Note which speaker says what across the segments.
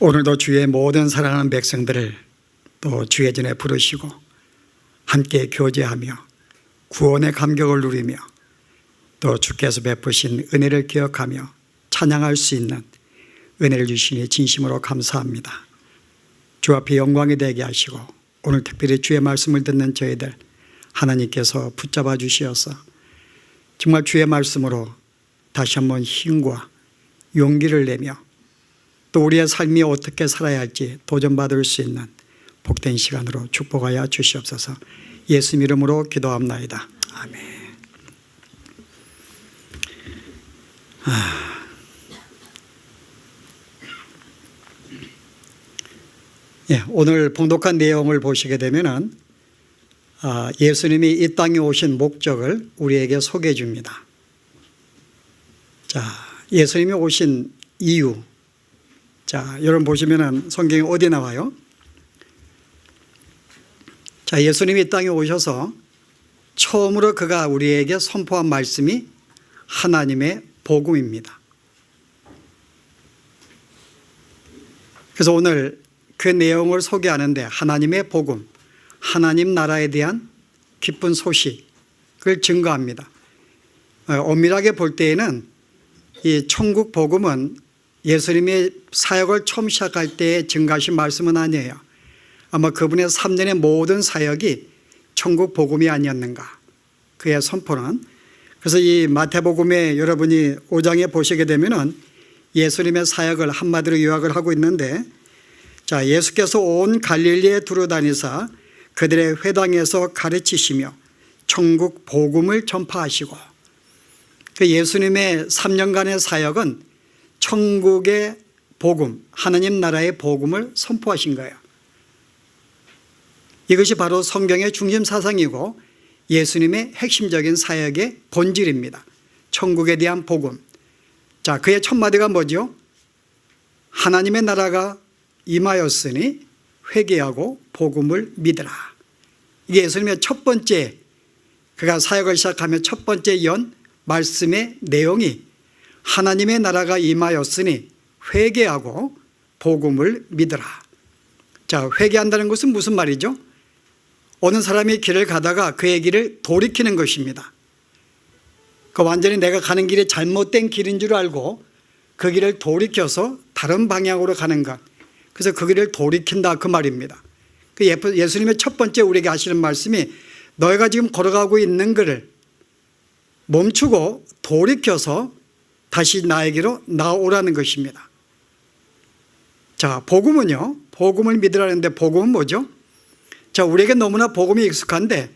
Speaker 1: 오늘도 주의 모든 사랑하는 백성들을 또 주의 전에 부르시고 함께 교제하며 구원의 감격을 누리며 또 주께서 베푸신 은혜를 기억하며 찬양할 수 있는 은혜를 주시니 진심으로 감사합니다. 주 앞에 영광이 되게 하시고 오늘 특별히 주의 말씀을 듣는 저희들 하나님께서 붙잡아 주시어서 정말 주의 말씀으로 다시 한번 힘과 용기를 내며 또 우리의 삶이 어떻게 살아야 할지 도전받을 수 있는 복된 시간으로 축복하여 주시옵소서. 예수 이름으로 기도합나이다. 아멘. 오늘 봉독한 내용을 보시게 되면은 예수님이 이 땅에 오신 목적을 우리에게 소개해 줍니다. 자, 예수님이 오신 이유. 자, 여러분 보시면은 성경이 어디 나와요? 자, 예수님이 이 땅에 오셔서 처음으로 그가 우리에게 선포한 말씀이 하나님의 복음입니다. 그래서 오늘 그 내용을 소개하는데 하나님의 복음, 하나님 나라에 대한 기쁜 소식을 증거합니다. 엄밀하게 볼 때에는 이 천국 복음은 예수님의 사역을 처음 시작할 때 증가하신 말씀은 아니에요. 아마 그분의 3년의 모든 사역이 천국 복음이 아니었는가, 그의 선포는. 그래서 이 마태복음에 여러분이 5장에 보시게 되면은 예수님의 사역을 한마디로 요약을 하고 있는데, 자, 예수께서 온 갈릴리에 두루다니사 그들의 회당에서 가르치시며 천국 복음을 전파하시고, 그 예수님의 3년간의 사역은 천국의 복음, 하나님 나라의 복음을 선포하신 거예요. 이것이 바로 성경의 중심 사상이고 예수님의 핵심적인 사역의 본질입니다. 천국에 대한 복음. 자, 그의 첫 마디가 뭐죠? 하나님의 나라가 임하였으니 회개하고 복음을 믿으라. 이게 예수님의 첫 번째, 그가 사역을 시작하며 첫 번째 연 말씀의 내용이 하나님의 나라가 임하였으니 회개하고 복음을 믿으라. 자, 회개한다는 것은 무슨 말이죠? 어느 사람이 길을 가다가 그의 길을 돌이키는 것입니다. 그 완전히 내가 가는 길이 잘못된 길인 줄 알고 그 길을 돌이켜서 다른 방향으로 가는 것. 그래서 그 길을 돌이킨다, 그 말입니다. 예수님의 첫 번째 우리에게 하시는 말씀이 너희가 지금 걸어가고 있는 길을 멈추고 돌이켜서 다시 나에게로 나오라는 것입니다. 자, 복음은요, 복음을 믿으라는데 복음은 뭐죠? 자, 우리에게 너무나 복음이 익숙한데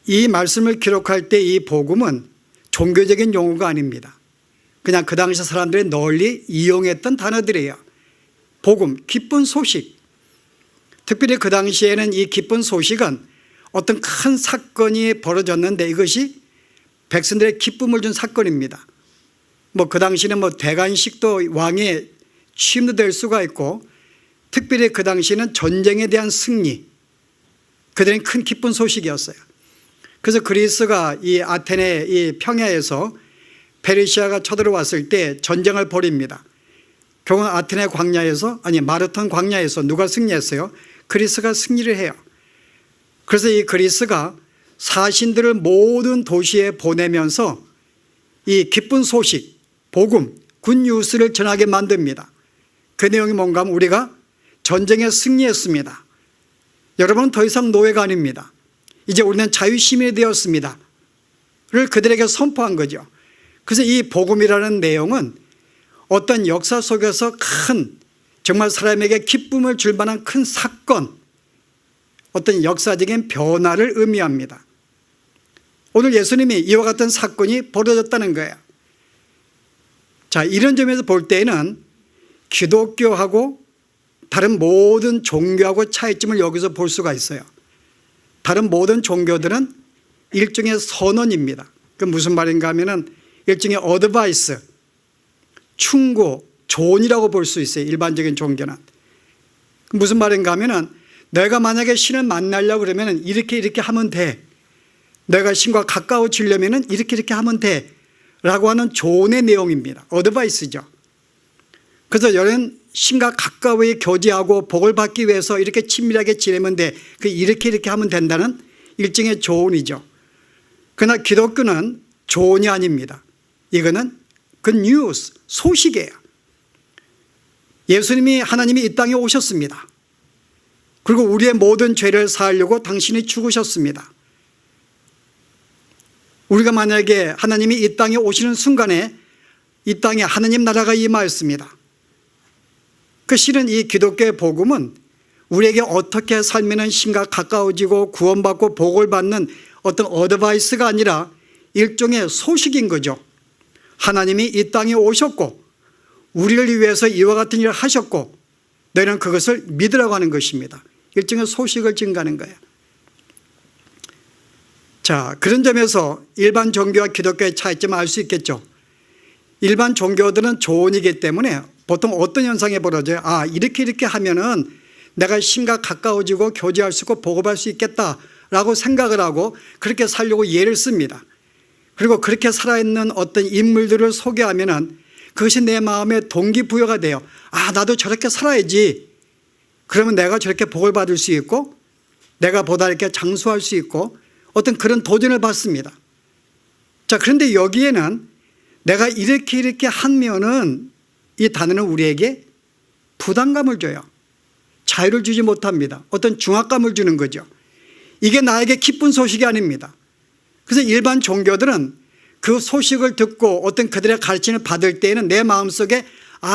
Speaker 1: 이 말씀을 기록할 때 이 복음은 종교적인 용어가 아닙니다. 그냥 그 당시 사람들이 널리 이용했던 단어들이에요. 복음, 기쁜 소식. 특별히 그 당시에는 이 기쁜 소식은 어떤 큰 사건이 벌어졌는데 이것이 백성들의 기쁨을 준 사건입니다. 그 당시는 대관식도 왕의 취임도 될 수가 있고, 특별히 그 당시는 전쟁에 대한 승리, 그들은 큰 기쁜 소식이었어요. 그래서 그리스가 이 아테네 이 평야에서 페르시아가 쳐들어왔을 때 전쟁을 벌입니다. 결국 아테네 광야에서, 마라톤 광야에서 누가 승리했어요? 그리스가 승리를 해요. 그래서 이 그리스가 사신들을 모든 도시에 보내면서 이 기쁜 소식, 복음, 굿뉴스를 전하게 만듭니다. 그 내용이 뭔가 하면 우리가 전쟁에 승리했습니다. 여러분은 더 이상 노예가 아닙니다. 이제 우리는 자유시민이 되었습니다. 를 그들에게 선포한 거죠. 그래서 이 복음이라는 내용은 어떤 역사 속에서 큰, 정말 사람에게 기쁨을 줄 만한 큰 사건, 어떤 역사적인 변화를 의미합니다. 오늘 예수님이 이와 같은 사건이 벌어졌다는 거예요. 자, 이런 점에서 볼 때는 기독교하고 다른 모든 종교하고 차이점을 여기서 볼 수가 있어요. 다른 모든 종교들은 일종의 선언입니다. 그 무슨 말인가 하면은 일종의 어드바이스, 충고, 조언이라고 볼 수 있어요. 일반적인 종교는. 무슨 말인가 하면은 내가 만약에 신을 만나려고 그러면 이렇게 하면 돼. 내가 신과 가까워지려면 이렇게 하면 돼. 라고 하는 조언의 내용입니다. 어드바이스죠. 그래서 이런 신과 가까이 교제하고 복을 받기 위해서 이렇게 친밀하게 지내면 돼. 이렇게 하면 된다는 일종의 조언이죠. 그러나 기독교는 조언이 아닙니다. 이거는 그 뉴스, 소식이에요. 예수님이 하나님이 이 땅에 오셨습니다. 그리고 우리의 모든 죄를 사하려고 당신이 죽으셨습니다. 우리가 만약에 하나님이 이 땅에 오시는 순간에 이 땅에 하나님 나라가 임하였습니다. 그 실은 이 기독교의 복음은 우리에게 어떻게 살면 신과 가까워지고 구원받고 복을 받는 어떤 어드바이스가 아니라 일종의 소식인 거죠. 하나님이 이 땅에 오셨고 우리를 위해서 이와 같은 일을 하셨고 너희는 그것을 믿으라고 하는 것입니다. 일종의 소식을 증가하는 거예요. 자, 그런 점에서 일반 종교와 기독교의 차이점을 알 수 있겠죠. 일반 종교들은 조언이기 때문에 보통 어떤 현상이 벌어져요? 이렇게 하면은 내가 신과 가까워지고 교제할 수 있고 복업할 수 있겠다라고 생각을 하고 그렇게 살려고 예를 씁니다. 그리고 그렇게 살아있는 어떤 인물들을 소개하면은 그것이 내 마음에 동기부여가 돼요. 나도 저렇게 살아야지. 그러면 내가 저렇게 복을 받을 수 있고 내가 보다 이렇게 장수할 수 있고 어떤 그런 도전을 받습니다. 자, 그런데 여기에는 내가 이렇게 하면은 이 단어는 우리에게 부담감을 줘요. 자유를 주지 못합니다. 어떤 중압감을 주는 거죠. 이게 나에게 기쁜 소식이 아닙니다. 그래서 일반 종교들은 그 소식을 듣고 어떤 그들의 가르침을 받을 때에는 내 마음속에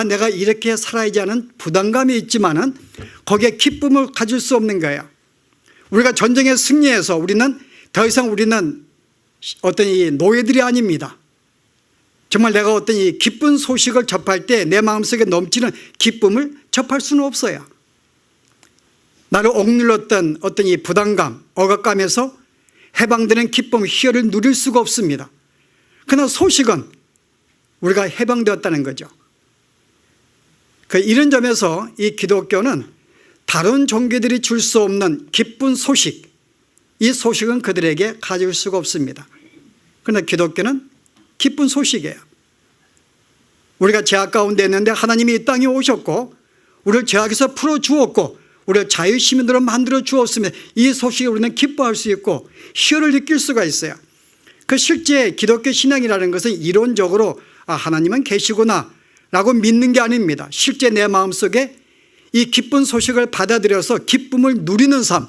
Speaker 1: 내가 이렇게 살아야지 하는 부담감이 있지만은 거기에 기쁨을 가질 수 없는 거예요. 우리가 전쟁에 승리해서 우리는 더 이상 우리는 어떤 이 노예들이 아닙니다. 정말 내가 어떤 이 기쁜 소식을 접할 때 내 마음속에 넘치는 기쁨을 접할 수는 없어요. 나를 억눌렀던 어떤 이 부담감, 억압감에서 해방되는 기쁨, 희열을 누릴 수가 없습니다. 그러나 소식은 우리가 해방되었다는 거죠. 이런 점에서 이 기독교는 다른 종교들이 줄 수 없는 기쁜 소식, 이 소식은 그들에게 가질 수가 없습니다. 그러나 기독교는 기쁜 소식이에요. 우리가 죄악 가운데 있는데 하나님이 이 땅에 오셨고 우리를 죄악에서 풀어주었고 우리를 자유시민으로 만들어 주었으면 이 소식에 우리는 기뻐할 수 있고 희열을 느낄 수가 있어요. 실제 기독교 신앙이라는 것은 이론적으로 하나님은 계시구나 라고 믿는 게 아닙니다. 실제 내 마음속에 이 기쁜 소식을 받아들여서 기쁨을 누리는 삶,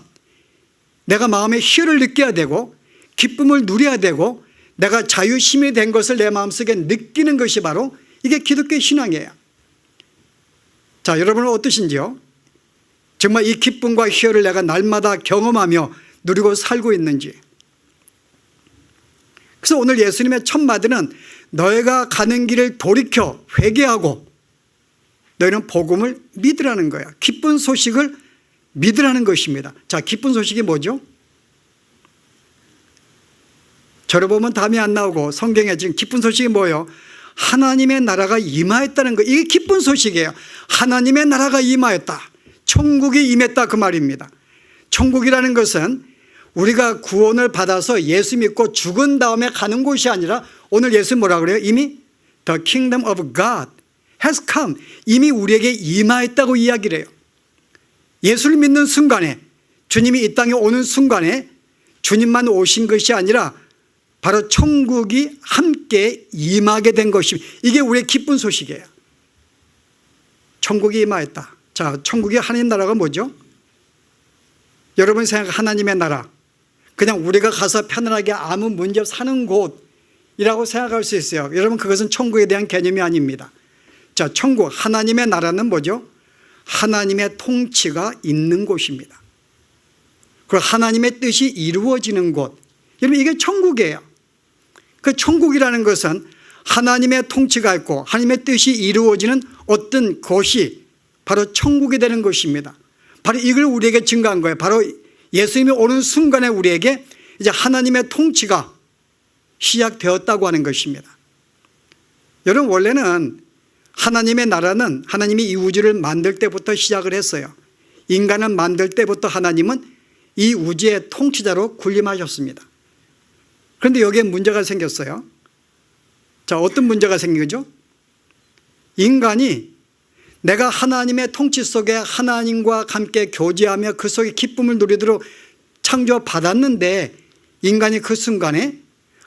Speaker 1: 내가 마음에 희열을 느껴야 되고 기쁨을 누려야 되고 내가 자유시민이 된 것을 내 마음속에 느끼는 것이 바로 이게 기독교의 신앙이에요. 자, 여러분은 어떠신지요? 정말 이 기쁨과 희열을 내가 날마다 경험하며 누리고 살고 있는지. 그래서 오늘 예수님의 첫 마디는 너희가 가는 길을 돌이켜 회개하고 너희는 복음을 믿으라는 거야. 기쁜 소식을 믿으라는 것입니다. 자, 기쁜 소식이 뭐죠? 저를 보면 답이 안 나오고 성경에 지금 기쁜 소식이 뭐예요? 하나님의 나라가 임하였다는 거. 이게 기쁜 소식이에요. 하나님의 나라가 임하였다. 천국이 임했다 그 말입니다. 천국이라는 것은 우리가 구원을 받아서 예수 믿고 죽은 다음에 가는 곳이 아니라 오늘 예수 뭐라 그래요? 이미 The kingdom of God has come. 이미 우리에게 임하였다고 이야기를 해요. 예수를 믿는 순간에 주님이 이 땅에 오는 순간에 주님만 오신 것이 아니라 바로 천국이 함께 임하게 된 것입니다. 이게 우리의 기쁜 소식이에요. 천국이 임하였다. 자, 천국의 하나님 나라가 뭐죠? 여러분 생각 하나님의 나라. 그냥 우리가 가서 편안하게 아무 문제 없이 사는 곳이라고 생각할 수 있어요. 여러분 그것은 천국에 대한 개념이 아닙니다. 자, 천국 하나님의 나라는 뭐죠? 하나님의 통치가 있는 곳입니다. 그리고 하나님의 뜻이 이루어지는 곳. 여러분 이게 천국이에요. 그 천국이라는 것은 하나님의 통치가 있고 하나님의 뜻이 이루어지는 어떤 곳이 바로 천국이 되는 것입니다. 바로 이걸 우리에게 증거한 거예요. 바로 예수님이 오는 순간에 우리에게 이제 하나님의 통치가 시작되었다고 하는 것입니다. 여러분 원래는 하나님의 나라는 하나님이 이 우주를 만들 때부터 시작을 했어요. 인간을 만들 때부터 하나님은 이 우주의 통치자로 군림하셨습니다. 그런데 여기에 문제가 생겼어요. 자, 어떤 문제가 생긴 거죠? 인간이 내가 하나님의 통치 속에 하나님과 함께 교제하며 그 속에 기쁨을 누리도록 창조받았는데 인간이 그 순간에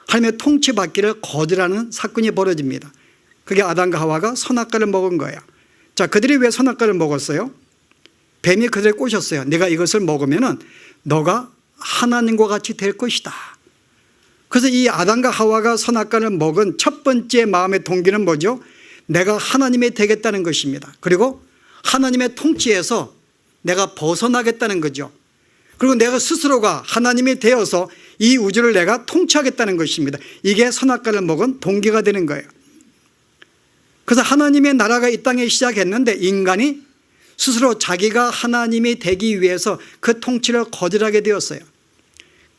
Speaker 1: 하나님의 통치받기를 거절하는 사건이 벌어집니다. 그게 아담과 하와가 선악과를 먹은 거예요. 자, 그들이 왜 선악과를 먹었어요? 뱀이 그들을 꼬셨어요. 내가 이것을 먹으면 너가 하나님과 같이 될 것이다. 그래서 이 아담과 하와가 선악과를 먹은 첫 번째 마음의 동기는 뭐죠? 내가 하나님이 되겠다는 것입니다. 그리고 하나님의 통치에서 내가 벗어나겠다는 거죠. 그리고 내가 스스로가 하나님이 되어서 이 우주를 내가 통치하겠다는 것입니다. 이게 선악과를 먹은 동기가 되는 거예요. 그래서 하나님의 나라가 이 땅에 시작했는데 인간이 스스로 자기가 하나님이 되기 위해서 그 통치를 거절하게 되었어요.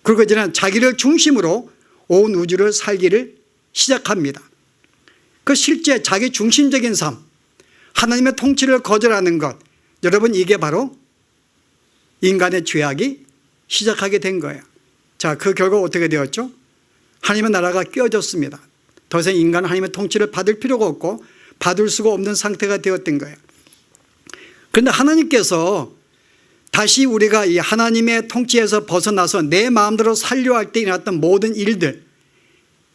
Speaker 1: 그리고 이제는 자기를 중심으로 온 우주를 살기를 시작합니다. 그 실제 자기 중심적인 삶, 하나님의 통치를 거절하는 것, 여러분 이게 바로 인간의 죄악이 시작하게 된 거예요. 자, 그 결과 어떻게 되었죠? 하나님의 나라가 깨어졌습니다. 더 이상 인간은 하나님의 통치를 받을 필요가 없고 받을 수가 없는 상태가 되었던 거예요. 그런데 하나님께서 다시 우리가 이 하나님의 통치에서 벗어나서 내 마음대로 살려 할 때 일어났던 모든 일들,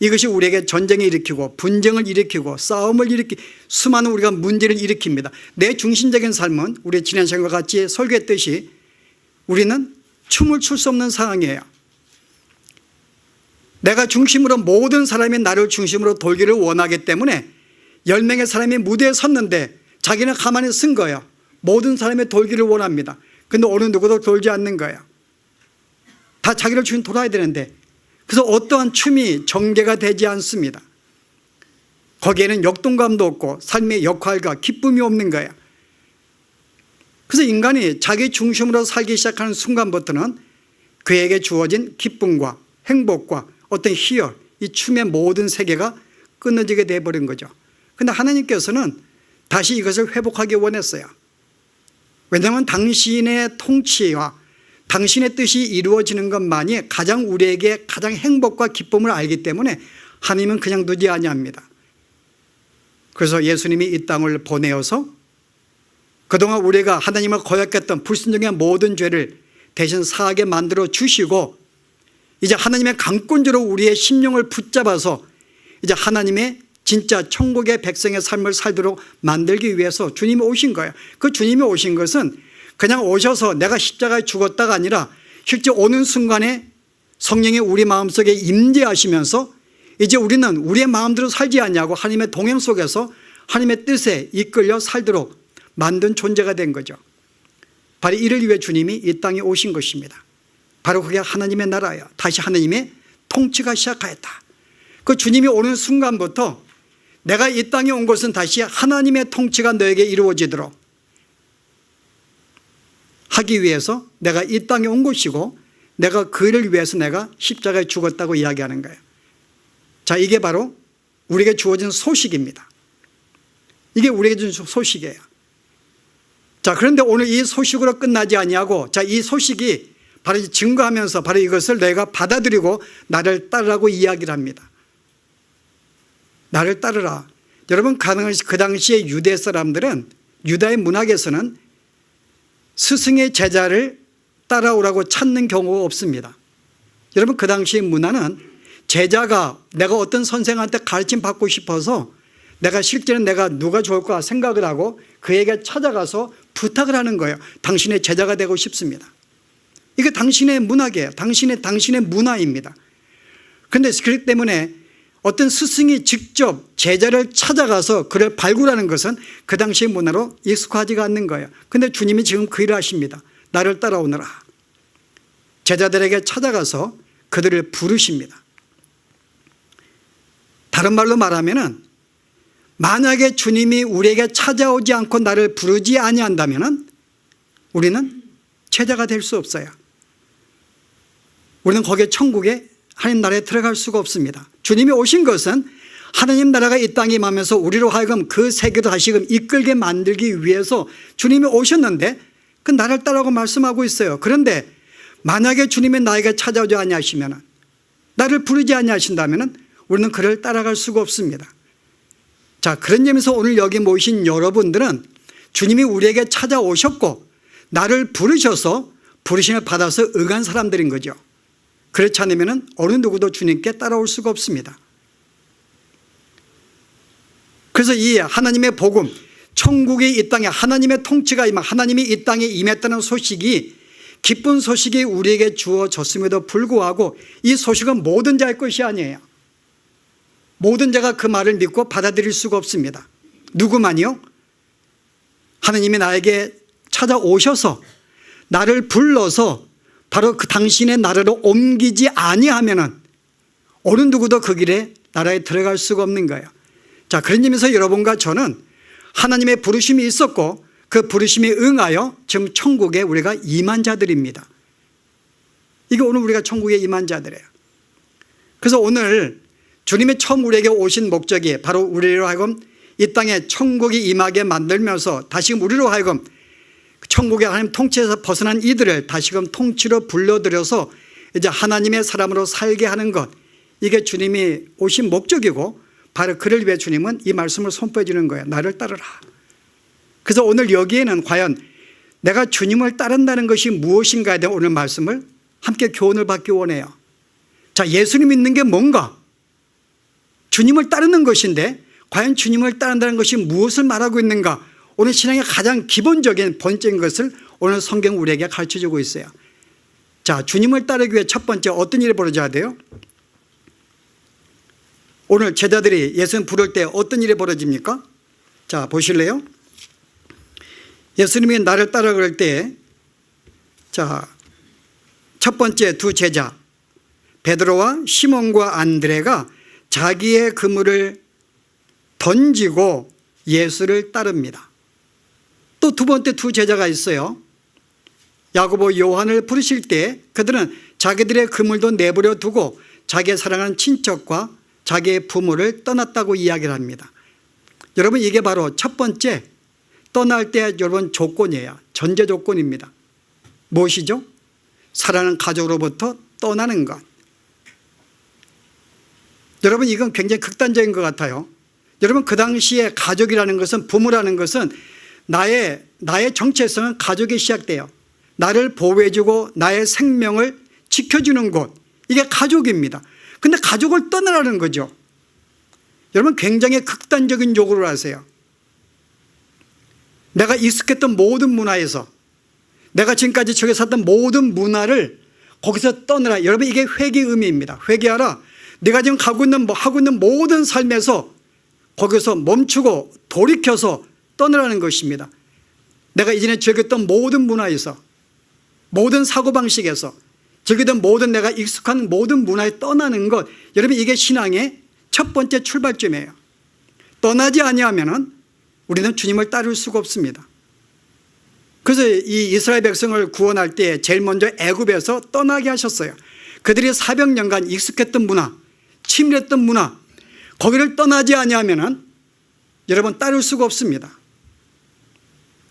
Speaker 1: 이것이 우리에게 전쟁을 일으키고 분쟁을 일으키고 싸움을 일으키고 수많은 우리가 문제를 일으킵니다. 내 중심적인 삶은 우리 지난 시간과 같이 설교했듯이 우리는 춤을 출 수 없는 상황이에요. 내가 중심으로 모든 사람이 나를 중심으로 돌기를 원하기 때문에 10명의 사람이 무대에 섰는데 자기는 가만히 쓴 거예요. 모든 사람이 돌기를 원합니다. 그런데 어느 누구도 돌지 않는 거예요. 다 자기를 중심 돌아야 되는데, 그래서 어떠한 춤이 전개가 되지 않습니다. 거기에는 역동감도 없고 삶의 역할과 기쁨이 없는 거예요. 그래서 인간이 자기 중심으로 살기 시작하는 순간부터는 그에게 주어진 기쁨과 행복과 어떤 희열, 이 춤의 모든 세계가 끊어지게 되어버린 거죠. 그런데 하나님께서는 다시 이것을 회복하기 원했어요. 왜냐하면 당신의 통치와 당신의 뜻이 이루어지는 것만이 가장 우리에게 가장 행복과 기쁨을 알기 때문에 하나님은 그냥 두지 아니합니다. 그래서 예수님이 이 땅을 보내어서 그동안 우리가 하나님을 거역했던 불순종의 모든 죄를 대신 사하게 만들어 주시고 이제 하나님의 강권주로 우리의 심령을 붙잡아서 이제 하나님의 진짜 천국의 백성의 삶을 살도록 만들기 위해서 주님이 오신 거예요. 그 주님이 오신 것은 그냥 오셔서 내가 십자가에 죽었다가 아니라 실제 오는 순간에 성령이 우리 마음속에 임재하시면서 이제 우리는 우리의 마음대로 살지 않냐고 하나님의 동행 속에서 하나님의 뜻에 이끌려 살도록 만든 존재가 된 거죠. 바로 이를 위해 주님이 이 땅에 오신 것입니다. 바로 그게 하나님의 나라예요. 다시 하나님의 통치가 시작하였다. 그 주님이 오는 순간부터 내가 이 땅에 온 것은 다시 하나님의 통치가 너에게 이루어지도록 하기 위해서 내가 이 땅에 온 것이고 내가 그를 위해서 내가 십자가에 죽었다고 이야기하는 거예요. 자, 이게 바로 우리에게 주어진 소식입니다. 이게 우리에게 주어진 소식이에요. 자, 그런데 오늘 이 소식으로 끝나지 아니하고 자, 이 소식이 바로 증거하면서 바로 이것을 내가 받아들이고 나를 따르라고 이야기를 합니다. 나를 따르라. 여러분, 그 당시에 유대 사람들은 유다의 문학에서는 스승의 제자를 따라오라고 찾는 경우가 없습니다. 여러분, 그 당시의 문화는 제자가 내가 어떤 선생한테 가르침 받고 싶어서 내가 실제는 내가 누가 좋을까 생각을 하고 그에게 찾아가서 부탁을 하는 거예요. 당신의 제자가 되고 싶습니다. 이게 당신의 문학이에요. 당신의 문화입니다. 그런데 그렇기 때문에 어떤 스승이 직접 제자를 찾아가서 그를 발굴하는 것은 그 당시의 문화로 익숙하지가 않는 거예요. 그런데 주님이 지금 그 일을 하십니다. 나를 따라오너라. 제자들에게 찾아가서 그들을 부르십니다. 다른 말로 말하면은 만약에 주님이 우리에게 찾아오지 않고 나를 부르지 아니한다면은 우리는 제자가 될 수 없어요. 우리는 거기에 천국에 하나님 나라에 들어갈 수가 없습니다. 주님이 오신 것은 하나님 나라가 이 땅에 임하면서 우리로 하여금 그 세계로 다시금 이끌게 만들기 위해서 주님이 오셨는데 그 나를 따라고 말씀하고 있어요. 그런데 만약에 주님이 나에게 찾아오지 아니하시면 나를 부르지 아니하신다면 우리는 그를 따라갈 수가 없습니다. 자, 그런 점에서 오늘 여기 모신 여러분들은 주님이 우리에게 찾아오셨고 나를 부르셔서 부르심을 받아서 응한 사람들인 거죠. 그렇지 않으면 어느 누구도 주님께 따라올 수가 없습니다. 그래서 이 하나님의 복음, 천국이 이 땅에 하나님의 통치가 임하, 하나님이 이 땅에 임했다는 소식이, 기쁜 소식이 우리에게 주어졌음에도 불구하고 이 소식은 모든 자의 것이 아니에요. 모든 자가 그 말을 믿고 받아들일 수가 없습니다. 누구만요? 하나님이 나에게 찾아오셔서 나를 불러서 바로 그 당신의 나라로 옮기지 아니하면은 어느 누구도 그 길에 나라에 들어갈 수가 없는 거예요. 자, 그런 점에서 여러분과 저는 하나님의 부르심이 있었고 그 부르심에 응하여 지금 천국에 우리가 임한 자들입니다. 이게 오늘 우리가 천국에 임한 자들이에요. 그래서 오늘 주님이 처음 우리에게 오신 목적이 바로 우리로 하여금 이 땅에 천국이 임하게 만들면서 다시금 우리로 하여금 천국의 하나님 통치에서 벗어난 이들을 다시금 통치로 불러들여서 이제 하나님의 사람으로 살게 하는 것, 이게 주님이 오신 목적이고 바로 그를 위해 주님은 이 말씀을 선포해 주는 거예요. 나를 따르라. 그래서 오늘 여기에는 과연 내가 주님을 따른다는 것이 무엇인가에 대한 오늘 말씀을 함께 교훈을 받기 원해요. 자, 예수님 믿는 게 뭔가? 주님을 따르는 것인데 과연 주님을 따른다는 것이 무엇을 말하고 있는가? 오늘 신앙의 가장 기본적인 본질인 것을 오늘 성경 우리에게 가르쳐주고 있어요. 자, 주님을 따르기 위해 첫 번째 어떤 일이 벌어져야 돼요? 오늘 제자들이 예수님 부를 때 어떤 일이 벌어집니까? 자, 보실래요? 예수님이 나를 따라 그럴 때, 자, 첫 번째 두 제자 베드로와 시몬과 안드레가 자기의 그물을 던지고 예수를 따릅니다. 또 두 번째 두 제자가 있어요. 야고보, 요한을 부르실 때 그들은 자기들의 그물도 내버려 두고 자기의 사랑하는 친척과 자기의 부모를 떠났다고 이야기를 합니다. 여러분, 이게 바로 첫 번째 떠날 때 여러분 조건이에요. 전제 조건입니다. 무엇이죠? 사랑하는 가족으로부터 떠나는 것. 여러분, 이건 굉장히 극단적인 것 같아요. 여러분, 그 당시에 가족이라는 것은, 부모라는 것은 나의 정체성은 가족이 시작돼요. 나를 보호해주고 나의 생명을 지켜주는 곳, 이게 가족입니다. 근데 가족을 떠나라는 거죠. 여러분, 굉장히 극단적인 요구를 하세요. 내가 익숙했던 모든 문화에서, 내가 지금까지 저기 살던 모든 문화를 거기서 떠나라. 여러분, 이게 회개의 의미입니다. 회개하라. 내가 지금 하고 있는 모든 삶에서 거기서 멈추고 돌이켜서 떠나라는 것입니다. 내가 이전에 즐겼던 모든 문화에서, 모든 사고방식에서 즐기던 모든 내가 익숙한 모든 문화에 떠나는 것, 여러분, 이게 신앙의 첫 번째 출발점이에요. 떠나지 아니하면은 우리는 주님을 따를 수가 없습니다. 그래서 이 이스라엘 백성을 구원할 때 제일 먼저 애굽에서 떠나게 하셨어요. 그들이 400년간 익숙했던 문화, 친밀했던 문화, 거기를 떠나지 아니하면은 여러분 따를 수가 없습니다.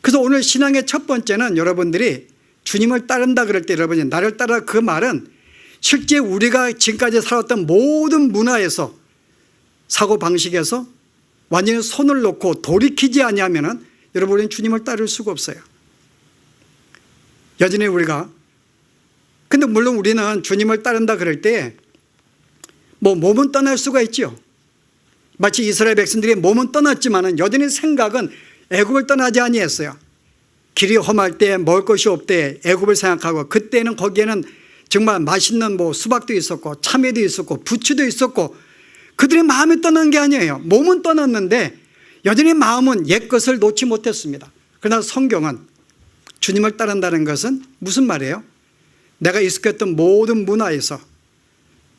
Speaker 1: 그래서 오늘 신앙의 첫 번째는 여러분들이 주님을 따른다 그럴 때 여러분이 나를 따라, 그 말은 실제 우리가 지금까지 살았던 모든 문화에서, 사고방식에서 완전히 손을 놓고 돌이키지 아니하면은 여러분은 주님을 따를 수가 없어요. 여전히 우리가, 근데 물론 우리는 주님을 따른다 그럴 때 몸은 떠날 수가 있죠. 마치 이스라엘 백성들이 몸은 떠났지만은 여전히 생각은 애굽을 떠나지 아니했어요. 길이 험할 때, 먹을 것이 없대 애굽을 생각하고, 그때는 거기에는 정말 맛있는 수박도 있었고 참외도 있었고 부추도 있었고, 그들의 마음이 떠난 게 아니에요. 몸은 떠났는데 여전히 마음은 옛것을 놓지 못했습니다. 그러나 성경은 주님을 따른다는 것은 무슨 말이에요? 내가 익숙했던 모든 문화에서,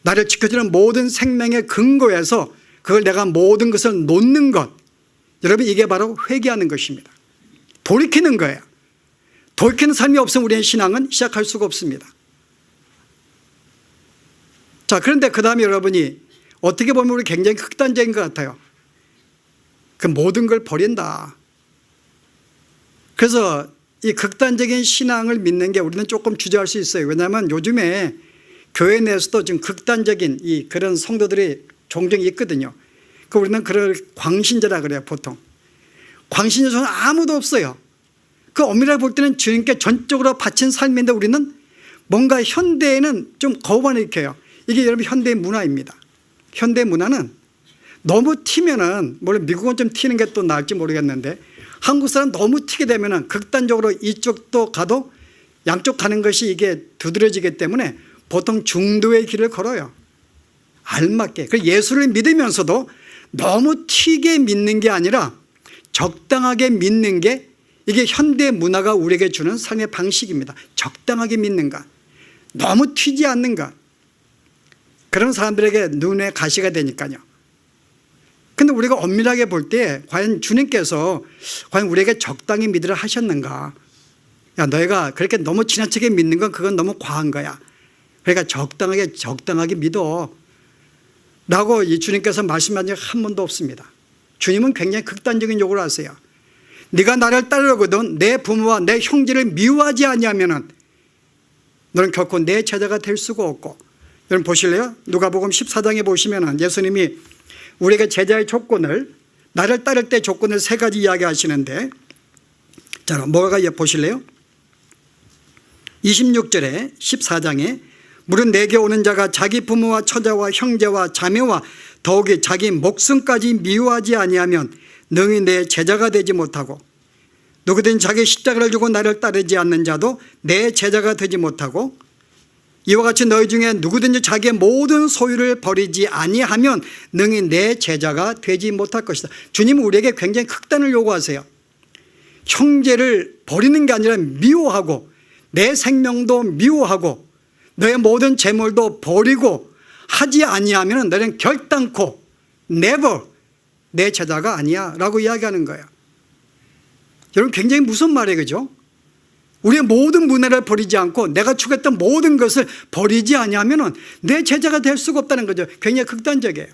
Speaker 1: 나를 지켜주는 모든 생명의 근거에서 그걸 내가 모든 것을 놓는 것, 여러분, 이게 바로 회개하는 것입니다. 돌이키는 거예요. 돌이키는 삶이 없으면 우리의 신앙은 시작할 수가 없습니다. 자, 그런데 그 다음에 여러분이 어떻게 보면 우리 굉장히 극단적인 것 같아요. 그 모든 걸 버린다. 그래서 이 극단적인 신앙을 믿는 게 우리는 조금 주저할 수 있어요. 왜냐하면 요즘에 교회 내에서도 지금 극단적인 그런 성도들이 종종 있거든요. 그 우리는 그걸 광신자라 그래요, 보통. 광신여소는 아무도 없어요. 그 엄밀하게 볼 때는 주님께 전적으로 바친 삶인데 우리는 뭔가 현대에는 좀 거부감을 일으켜요. 이게 여러분 현대의 문화입니다. 현대 문화는 너무 튀면은, 물론 미국은 좀 튀는 게 또 나을지 모르겠는데 한국 사람 너무 튀게 되면은 극단적으로 이쪽도 가도 양쪽 가는 것이 이게 두드러지기 때문에 보통 중도의 길을 걸어요. 알맞게. 그 예수를 믿으면서도 너무 튀게 믿는 게 아니라 적당하게 믿는 게 이게 현대 문화가 우리에게 주는 삶의 방식입니다. 적당하게 믿는가, 너무 튀지 않는가. 그런 사람들에게 눈에 가시가 되니까요. 근데 우리가 엄밀하게 볼 때 과연 주님께서 과연 우리에게 적당히 믿으라 하셨는가. 야, 너희가 그렇게 너무 지나치게 믿는 건 그건 너무 과한 거야. 그러니까 적당하게 믿어 라고 이 주님께서 말씀한 적 한 번도 없습니다. 주님은 굉장히 극단적인 요구를 하세요. 네가 나를 따르거든 내 부모와 내 형제를 미워하지 아니하면은 너는 결코 내 제자가 될 수가 없고. 여러분 보실래요? 누가복음 14장에 보시면은 예수님이 우리에게 제자의 조건을, 나를 따를 때 조건을 세 가지 이야기하시는데, 자, 뭐가 보실래요? 26절에 14장에 무릇 내게 오는 자가 자기 부모와 처자와 형제와 자매와 더욱이 자기 목숨까지 미워하지 아니하면 능히 내 제자가 되지 못하고, 누구든 자기 십자가를 지고 나를 따르지 않는 자도 내 제자가 되지 못하고, 이와 같이 너희 중에 누구든지 자기의 모든 소유를 버리지 아니하면 능히 내 제자가 되지 못할 것이다. 주님은 우리에게 굉장히 극단을 요구하세요. 형제를 버리는 게 아니라 미워하고, 내 생명도 미워하고, 너의 모든 재물도 버리고 하지 아니하면 너는 결단코 never 내 제자가 아니야 라고 이야기하는 거예요. 여러분 굉장히 무슨 말이에요, 그죠? 우리의 모든 문화를 버리지 않고 내가 추구했던 모든 것을 버리지 아니하면 내 제자가 될 수가 없다는 거죠. 굉장히 극단적이에요.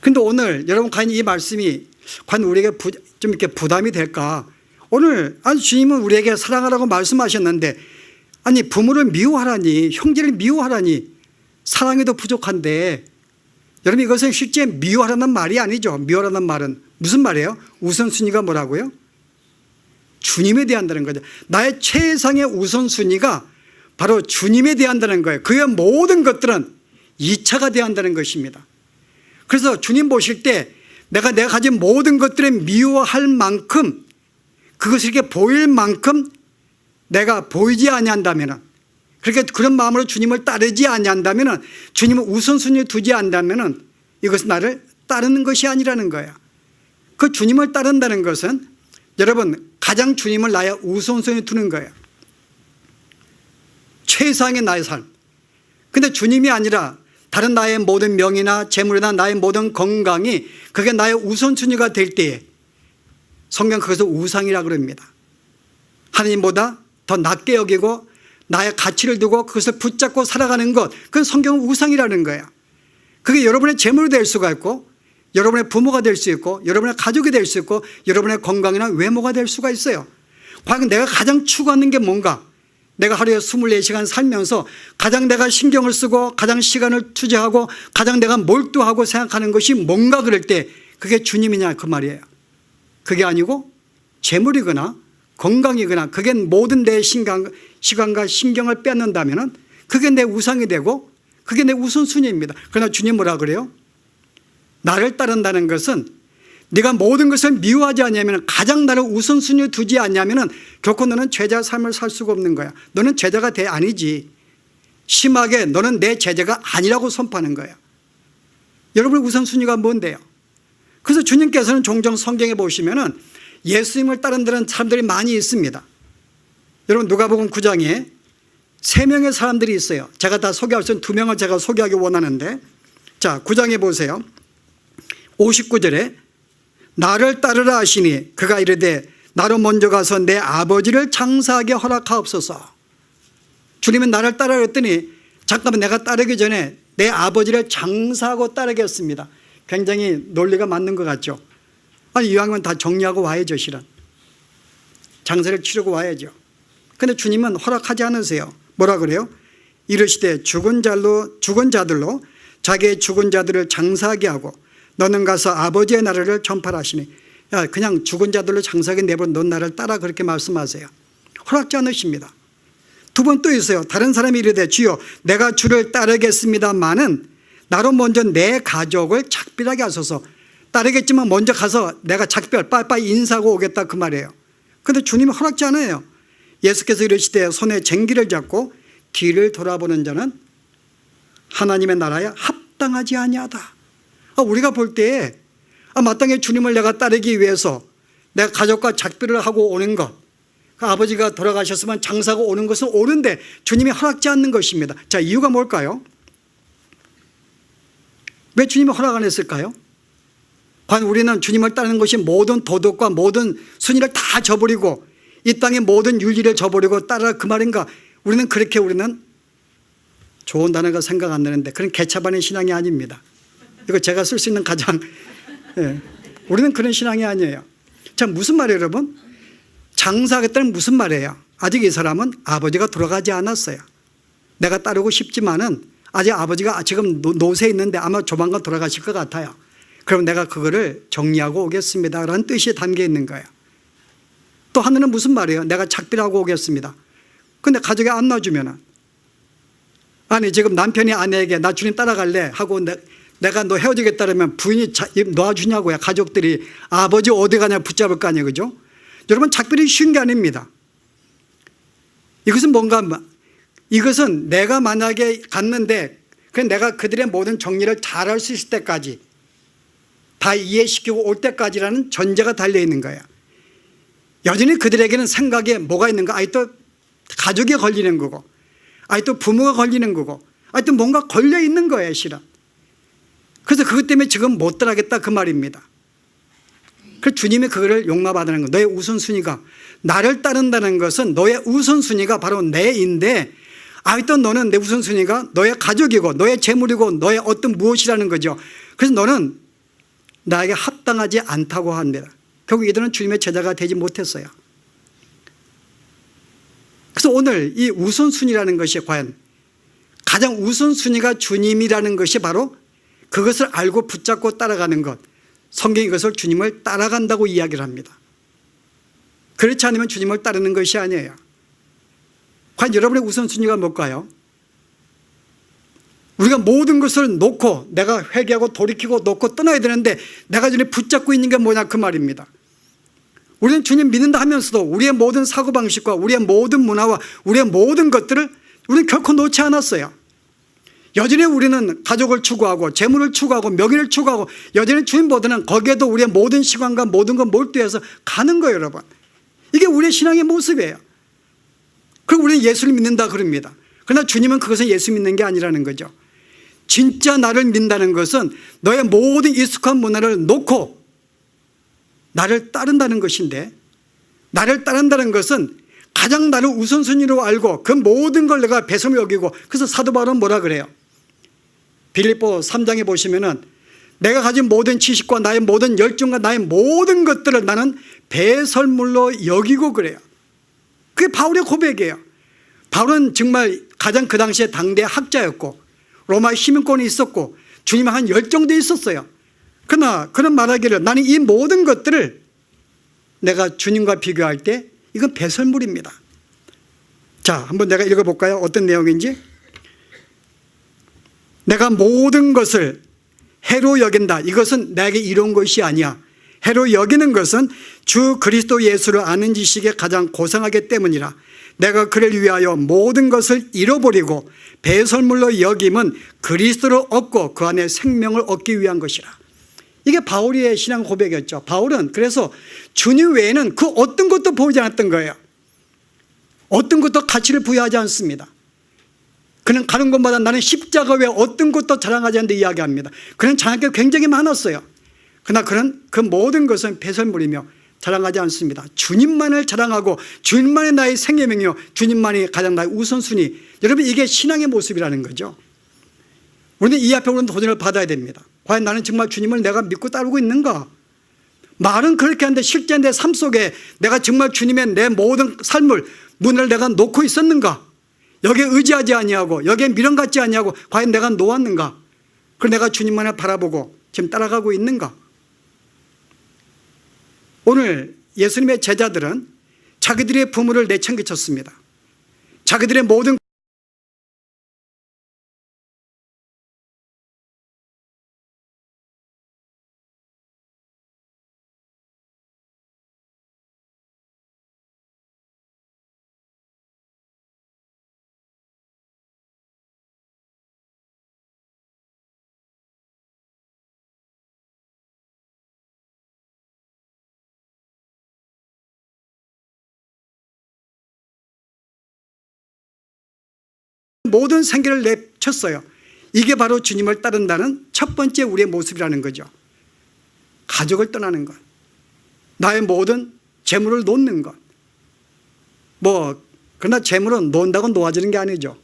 Speaker 1: 그런데 오늘 여러분 과연 이 말씀이 과연 우리에게 좀 이렇게 부담이 될까? 오늘 아니 주님은 우리에게 사랑하라고 말씀하셨는데, 아니 부모를 미워하라니, 형제를 미워하라니 사랑해도 부족한데, 여러분 이것은 실제 미워하라는 말이 아니죠. 미워하라는 말은 무슨 말이에요? 우선순위가 뭐라고요? 주님에 대한다는 거죠. 나의 최상의 우선순위가 바로 주님에 대한다는 거예요. 그의 모든 것들은 2차가 대한다는 것입니다. 그래서 주님 보실 때 내가 가진 모든 것들을 미워할 만큼, 그것을 이렇게 보일 만큼 내가 보이지 아니한다면, 그렇게 그런 마음으로 주님을 따르지 아니한다면, 주님을 우선순위에 두지 않는다면 이것은 나를 따르는 것이 아니라는 거예요. 그 주님을 따른다는 것은 여러분 가장 주님을 나의 우선순위에 두는 거예요. 최상의 나의 삶. 근데 주님이 아니라 다른 나의 모든 명예나 재물이나 나의 모든 건강이 그게 나의 우선순위가 될 때에 성경 그것을 우상이라고 그럽니다. 하나님보다 더 낮게 여기고 나의 가치를 두고 그것을 붙잡고 살아가는 것, 그건 성경은 우상이라는 거예요. 그게 여러분의 재물이 될 수가 있고, 여러분의 부모가 될 수 있고, 여러분의 가족이 될 수 있고, 여러분의 건강이나 외모가 될 수가 있어요. 과연 내가 가장 추구하는 게 뭔가? 내가 하루에 24시간 살면서 가장 내가 신경을 쓰고 가장 시간을 투자하고 가장 내가 몰두하고 생각하는 것이 뭔가, 그럴 때 그게 주님이냐 그 말이에요. 그게 아니고 재물이거나 건강이거나 그게 모든 내 시간과 신경을 뺏는다면 그게 내 우상이 되고 그게 내 우선순위입니다. 그러나 주님 뭐라 그래요? 나를 따른다는 것은 네가 모든 것을 미워하지 않냐면, 가장 나를 우선순위에 두지 않냐면 결코 너는 제자 삶을 살 수가 없는 거야. 너는 제자가 아니지. 심하게 너는 내 제자가 아니라고 선포하는 거야. 여러분의 우선순위가 뭔데요? 그래서 주님께서는 종종 성경에 보시면은 예수님을 따른다는 사람들이 많이 있습니다. 여러분 누가복음 9장에 3명의 사람들이 있어요. 제가 다 소개할 수 있는 2명을 제가 소개하기 원하는데, 자 9장에 보세요. 59절에 나를 따르라 하시니 그가 이르되 나로 먼저 가서 내 아버지를 장사하게 허락하옵소서. 주님은 나를 따르라 했더니 잠깐만, 내가 따르기 전에 내 아버지를 장사하고 따르겠습니다. 굉장히 논리가 맞는 것 같죠. 아니 이왕이면 다 정리하고 와야죠. 실은 장사를 치르고 와야죠. 그런데 주님은 허락하지 않으세요. 뭐라 그래요? 이르시되 죽은 자들로 자기의 죽은 자들을 장사하게 하고 너는 가서 아버지의 나라를 전파라 하시니. 야, 그냥 죽은 자들로 장사하게 내버려 넌 나를 따라 그렇게 말씀하세요. 허락지 않으십니다. 두 번 또 있어요. 다른 사람이 이르되 주여 내가 주를 따르겠습니다마는 나로 먼저 내 가족을 작별하게 하소서. 따르겠지만 먼저 가서 내가 작별 빠이빠이 인사하고 오겠다 그 말이에요. 그런데 주님이 허락지 않아요. 예수께서 이르시되 손에 쟁기를 잡고 뒤를 돌아보는 자는 하나님의 나라에 합당하지 아니하다. 우리가 볼 때 마땅히 주님을 내가 따르기 위해서 내가 가족과 작별을 하고 오는 것, 아버지가 돌아가셨으면 장사하고 오는 것은 옳은데 주님이 허락지 않는 것입니다. 자, 이유가 뭘까요? 왜 주님이 허락 안 했을까요? 과연 우리는 주님을 따르는 것이 모든 도덕과 모든 순위를 다 저버리고 이 땅의 모든 윤리를 저버리고 따르라 그 말인가? 우리는 좋은 단어가 생각 안 나는데 그런 개차반의 신앙이 아닙니다. 이거 제가 쓸 수 있는 가장 우리는 그런 신앙이 아니에요. 자, 무슨 말이에요 여러분? 장사하겠다는 무슨 말이에요? 아직 이 사람은 아버지가 돌아가지 않았어요. 내가 따르고 싶지만은 아직 아버지가 지금 노세에 있는데 아마 조만간 돌아가실 것 같아요. 그럼 내가 그거를 정리하고 오겠습니다 라는 뜻이 담겨 있는 거예요. 또 하나는 무슨 말이에요? 내가 작별하고 오겠습니다. 근데 가족이 안 놔주면은, 아니 지금 남편이 아내에게 나 주님 따라갈래 하고 내가 너 헤어지겠다 그러면 부인이 놔주냐고요. 가족들이 아버지 어디 가냐 붙잡을 거 아니에요. 그죠? 여러분, 작별이 쉬운 게 아닙니다. 이것은 뭔가, 이것은 내가 만약에 갔는데 내가 그들의 모든 정리를 잘할 수 있을 때까지 다 이해시키고 올 때까지라는 전제가 달려 있는 거예요. 여전히 그들에게는 생각에 뭐가 있는가? 또 가족이 걸리는 거고, 또 부모가 걸리는 거고, 또 뭔가 걸려 있는 거예요 실은. 그래서 그것 때문에 지금 못 따라가겠다 그 말입니다. 그래서 주님이 그거를 용납하다는 거. 너의 우선순위가, 나를 따른다는 것은 너의 우선순위가 바로 내인데, 또 너는 내 우선순위가 너의 가족이고 너의 재물이고 너의 어떤 무엇이라는 거죠. 그래서 너는 나에게 합당하지 않다고 합니다. 결국 이들은 주님의 제자가 되지 못했어요. 그래서 오늘 이 우선순위라는 것이 과연 가장 우선순위가 주님이라는 것이 바로 그것을 알고 붙잡고 따라가는 것. 성경이 그것을 주님을 따라간다고 이야기를 합니다. 그렇지 않으면 주님을 따르는 것이 아니에요. 과연 여러분의 우선순위가 뭘까요? 우리가 모든 것을 놓고 내가 회개하고 돌이키고 놓고 떠나야 되는데 내가 주님 붙잡고 있는 게 뭐냐 그 말입니다. 우리는 주님 믿는다 하면서도 우리의 모든 사고방식과 우리의 모든 문화와 우리의 모든 것들을 우리는 결코 놓지 않았어요. 여전히 우리는 가족을 추구하고 재물을 추구하고 명예를 추구하고 여전히 주님보다는 거기에도 우리의 모든 시간과 모든 걸 몰두해서 가는 거예요 여러분. 이게 우리의 신앙의 모습이에요. 그리고 우리는 예수를 믿는다 그럽니다. 그러나 주님은 그것은 예수 믿는 게 아니라는 거죠. 진짜 나를 믿는다는 것은 너의 모든 익숙한 문화를 놓고 나를 따른다는 것인데, 나를 따른다는 것은 가장 나를 우선순위로 알고 그 모든 걸 내가 배설물 여기고, 그래서 사도 바울은 뭐라 그래요? 빌립보 3장에 보시면은 내가 가진 모든 지식과 나의 모든 열정과 나의 모든 것들을 나는 배설물로 여기고 그래요. 그게 바울의 고백이에요. 바울은 정말 가장 그 당시에 당대 학자였고 로마의 시민권이 있었고 주님의 한 열정도 있었어요. 그러나 그런 말하기를 나는 이 모든 것들을 내가 주님과 비교할 때 이건 배설물입니다. 자, 한번 내가 읽어볼까요? 어떤 내용인지. 내가 모든 것을 해로 여긴다. 이것은 내게 이룬 것이 아니야. 해로 여기는 것은 주 그리스도 예수를 아는 지식에 가장 고상하기 때문이라. 내가 그를 위하여 모든 것을 잃어버리고 배설물로 여김은 그리스도를 얻고 그 안에 생명을 얻기 위한 것이라. 이게 바울의 신앙 고백이었죠. 바울은 그래서 주님 외에는 그 어떤 것도 보이지 않았던 거예요. 어떤 것도 가치를 부여하지 않습니다. 그는 가는 곳마다 나는 십자가 외에 어떤 것도 자랑하지 않는데 이야기합니다. 그는 자랑할 게 굉장히 많았어요. 그러나 그는 그 모든 것은 배설물이며 자랑하지 않습니다. 주님만을 자랑하고 주님만이 나의 생명이요 주님만이 가장 나의 우선순위. 여러분, 이게 신앙의 모습이라는 거죠. 우리는 이 앞에 우리는 도전을 받아야 됩니다. 과연 나는 정말 주님을 내가 믿고 따르고 있는가? 말은 그렇게 하는데 실제 내 삶 속에 내가 정말 주님의 내 모든 삶을 문을 내가 놓고 있었는가? 여기에 의지하지 아니하고 여기에 미련 갖지 아니하고 과연 내가 놓았는가? 그래서 내가 주님만을 바라보고 지금 따라가고 있는가? 오늘 예수님의 제자들은 자기들의 부모를 내팽개쳤습니다. 자기들의 모든 생계를 내쳤어요. 이게 바로 주님을 따른다는 첫 번째 우리의 모습이라는 거죠. 가족을 떠나는 것, 나의 모든 재물을 놓는 것. 그러나 재물은 놓는다고 놓아지는 게 아니죠.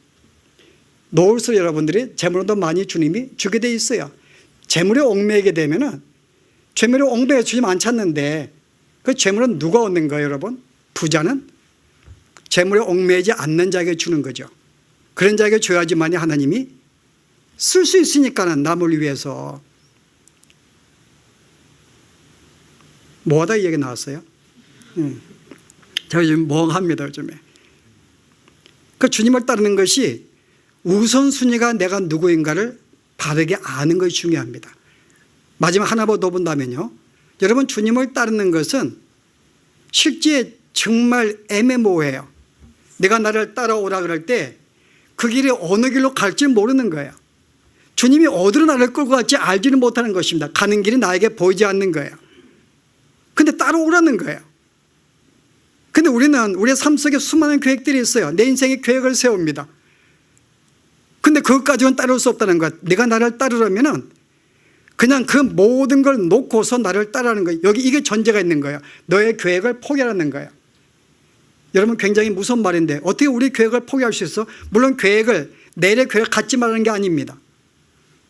Speaker 1: 놓을수록 여러분들이 재물은 더 많이 주님이 주게 돼 있어요. 재물에 얽매이게 되면은, 재물에 얽매여 주님 안 찾는데 그 재물은 누가 얻는 거예요, 여러분? 부자는 재물에 얽매이지 않는 자에게 주는 거죠. 그런 자에게 줘야지만이 하나님이 쓸 수 있으니까는, 남을 위해서. 뭐하다 이 얘기 나왔어요? 제가 지금 멍합니다, 요즘에. 그 주님을 따르는 것이 우선순위가 내가 누구인가를 바르게 아는 것이 중요합니다. 마지막 하나 더 본다면요, 여러분, 주님을 따르는 것은 실제 정말 애매모호해요. 내가 나를 따라오라 그럴 때 그 길이 어느 길로 갈지 모르는 거예요. 주님이 어디로 나를 끌고 갈지 알지는 못하는 것입니다. 가는 길이 나에게 보이지 않는 거예요. 근데 따라오라는 거예요. 근데 우리는 우리의 삶 속에 수많은 계획들이 있어요. 내 인생의 계획을 세웁니다. 근데 그것까지는 따를 수 없다는 것. 내가 나를 따르려면은 그냥 그 모든 걸 놓고서 나를 따르는 거예요. 여기 이게 전제가 있는 거예요. 너의 계획을 포기하라는 거예요. 여러분, 굉장히 무서운 말인데 어떻게 우리 계획을 포기할 수 있어? 물론 내일의 계획을 갖지 말라는 게 아닙니다.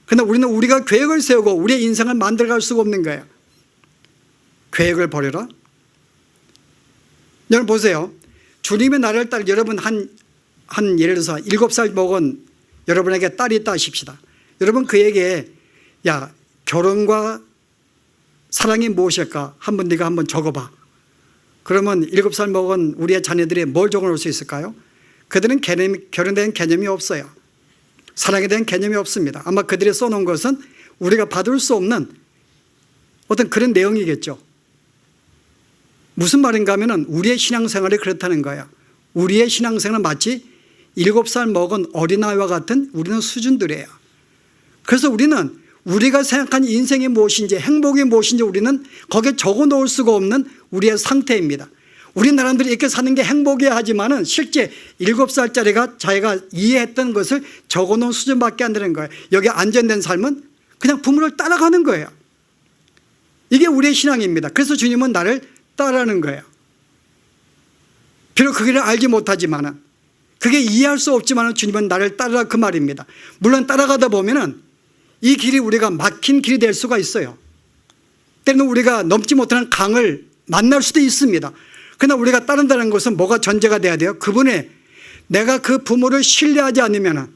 Speaker 1: 그러나 우리는 우리가 계획을 세우고 우리의 인생을 만들어갈 수가 없는 거예요. 계획을 버려라? 여러분 보세요. 주님의 나를 따라, 여러분 예를 들어서 7살 먹은 여러분에게 딸이 있다 하십시다. 여러분 그에게, 야, 결혼과 사랑이 무엇일까? 네가 한번 적어봐. 그러면 7살 먹은 우리의 자녀들이 뭘 적어놓을 수 있을까요? 그들은 결혼에 대한 개념이 없어요. 사랑에 대한 개념이 없습니다. 아마 그들이 써놓은 것은 우리가 받을 수 없는 어떤 그런 내용이겠죠. 무슨 말인가 하면 우리의 신앙생활이 그렇다는 거예요. 우리의 신앙생활은 마치 7살 먹은 어린아이와 같은 우리는 수준들이에요. 그래서 우리는 우리가 생각한 인생이 무엇인지, 행복이 무엇인지 우리는 거기에 적어 놓을 수가 없는 우리의 상태입니다. 우리나라들이 이렇게 사는 게 행복이야 하지만은 실제 7살짜리가 자기가 이해했던 것을 적어 놓은 수준밖에 안 되는 거예요. 여기 안전된 삶은 그냥 부모를 따라가는 거예요. 이게 우리의 신앙입니다. 그래서 주님은 나를 따라하는 거예요. 비록 그 길을 알지 못하지만은, 그게 이해할 수 없지만은 주님은 나를 따르라, 그 말입니다. 물론 따라가다 보면은 이 길이 우리가 막힌 길이 될 수가 있어요. 때로는 우리가 넘지 못하는 강을 만날 수도 있습니다. 그러나 우리가 따른다는 것은 뭐가 전제가 돼야 돼요? 내가 그 부모를 신뢰하지 않으면,